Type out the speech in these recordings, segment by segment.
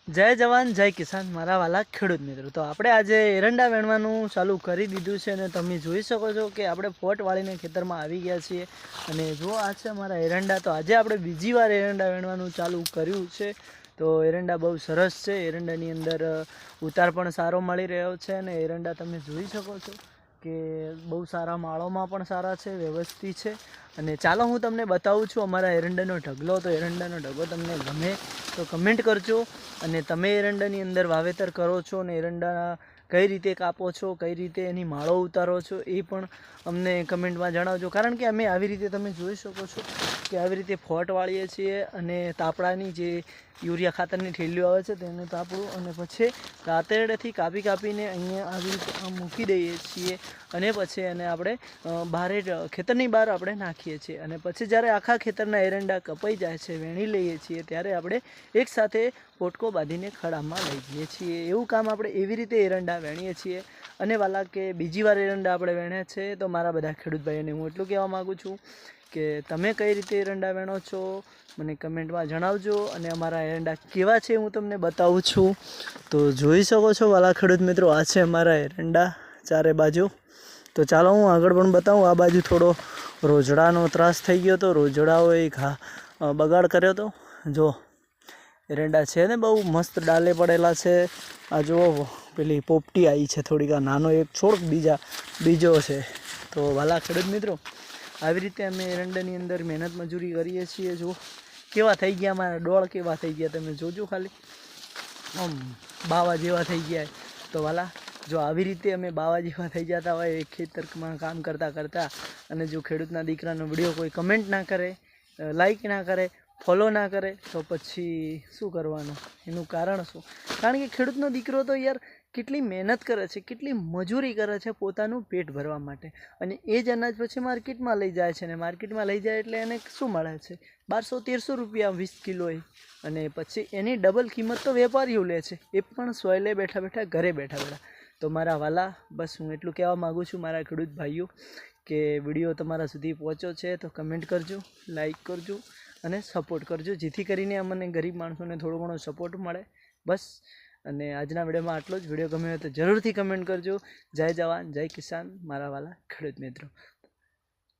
જય જવાન જય કિસાન મારા વાલા ખેડૂત મિત્રો। તો આપણે આજે એરંડા વેણવાનું ચાલુ કરી દીધું છે અને તમે જોઈ શકો છો કે આપણે ફોટ વાળીને ખેતરમાં આવી ગયા છીએ અને જો આ છે અમારા એરંડા। તો આજે આપણે બીજી વાર એરંડા વેણવાનું ચાલુ કર્યું છે। તો એરંડા બહુ સરસ છે, એરંડાની અંદર ઉતાર પણ સારો મળી રહ્યો છે અને એરંડા તમે જોઈ શકો છો કે બહુ સારા માળોમાં પણ સારા છે, વ્યવસ્થિત છે। અને ચાલો હું તમને બતાવું છું અમારા એરંડાનો ઢગલો। તો એરંડાનો ઢગલો તમને ગમે તો કમેન્ટ કરજો અને તમે એરંડાની અંદર વાવેતર કરો છો અને એરંડા કઈ રીતે કાપો છો, કઈ રીતે એની માળો ઉતારો છો એ પણ અમને કમેન્ટમાં જણાવજો। કારણ કે અમે આવી રીતે તમે જોઈ શકો છો કે આવી રીતે ફોટ વાળીએ છીએ અને તાપડાની જે યુરિયા ખાતરની થેલીઓ આવે છે તેને તાપડું અને પછી દાંતરડેથી કાપીને અહીંયા આવી રીતે મૂકી દઈએ છીએ અને પછી એને આપણે બહાર ખેતરની બહાર આપણે નાખીએ છીએ અને પછી જ્યારે આખા ખેતરના એરંડા કપાઈ જાય છે, વેણી લઈએ છીએ, ત્યારે આપણે એકસાથે પોટકો બાંધીને ખડામાં લઈ જઈએ છીએ। એવું કામ આપણે એવી રીતે એરંડા વેણીએ છીએ। અને વાલા કે બીજી વાર એરંડા આપણે વેણ્યા છે તો મારા બધા ખેડૂત ભાઈઓને હું એટલું કહેવા માગું છું કે તમે કઈ રીતે એરંડા વેણો છો મને કમેન્ટમાં જણાવજો અને અમારા એરંડા કેવા છે હું તમને બતાવું છું। તો જોઈ શકો છો વાલા ખેડૂત મિત્રો, આ છે અમારા એરંડા ચારે બાજુ। તો ચાલો હું આગળ પણ બતાવું। આ બાજુ થોડો રોજડાનો ત્રાસ થઈ ગયો હતો, રોજડાઓએ બગાડ કર્યો હતો। જો એરંડા છે ને બહુ મસ્ત ડાલે પડેલા છે। આ જુઓ પેલી પોપટી આવી છે થોડીક, આ નાનો એક છોડ બીજો છે। તો વાલા ખેડૂત મિત્રો, આવી રીતે અમે એરંડાની અંદર મહેનત મજૂરી કરીએ છીએ। જો કેવા થઈ ગયા મારા ડોળ, કેવા થઈ ગયા તમે જોજો ખાલી, આમ બાવા જેવા થઈ ગયા। તો વાલા જો આવી રીતે અમે બાવા જેવા થઈ જતા હોય ખેતરમાં કામ કરતાં અને જો ખેડૂતના દીકરાનો વિડીયો કોઈ કમેન્ટ ના કરે, લાઈક ના કરે, ફોલો ના કરે તો પછી શું કરવાનું? એનું કારણ શું? કારણ કે ખેડૂતનો દીકરો તો યાર કેટલી મહેનત કરે છે, કેટલી મજૂરી કરે છે પોતાનું પેટ ભરવા માટે, અને એ જ અનાજ પછી માર્કેટમાં લઈ જાય છે ને માર્કેટમાં લઈ જાય એટલે એને શું મળે છે? 1200-1300 રૂપિયા 20 કિલોએ, અને પછી એની ડબલ કિંમત તો વેપારીઓ લે છે, એ પણ સોયલે બેઠા ઘરે બેઠા। તો મારા વાલા બસ હું એટલું કહેવા માગું છું મારા ખેડૂત ભાઈઓ કે વિડીયો તમારા સુધી પહોંચ્યો છે તો કમેન્ટ કરજો, લાઈક કરજો અને સપોર્ટ કરજો, જેથી કરીને અમને ગરીબ માણસોને થોડો ઘણો સપોર્ટ મળે બસ। અને આજના વિડીયોમાં આટલો જ। વિડીયો ગમ્યો હોય તો જરૂરથી કમેન્ટ કરજો। જય જવાન જય કિસાન મારા વાલા ખેડૂત મિત્રો।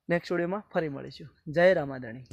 નેક્સ્ટ વિડીયોમાં ફરી મળીશું। જય રામાધણી।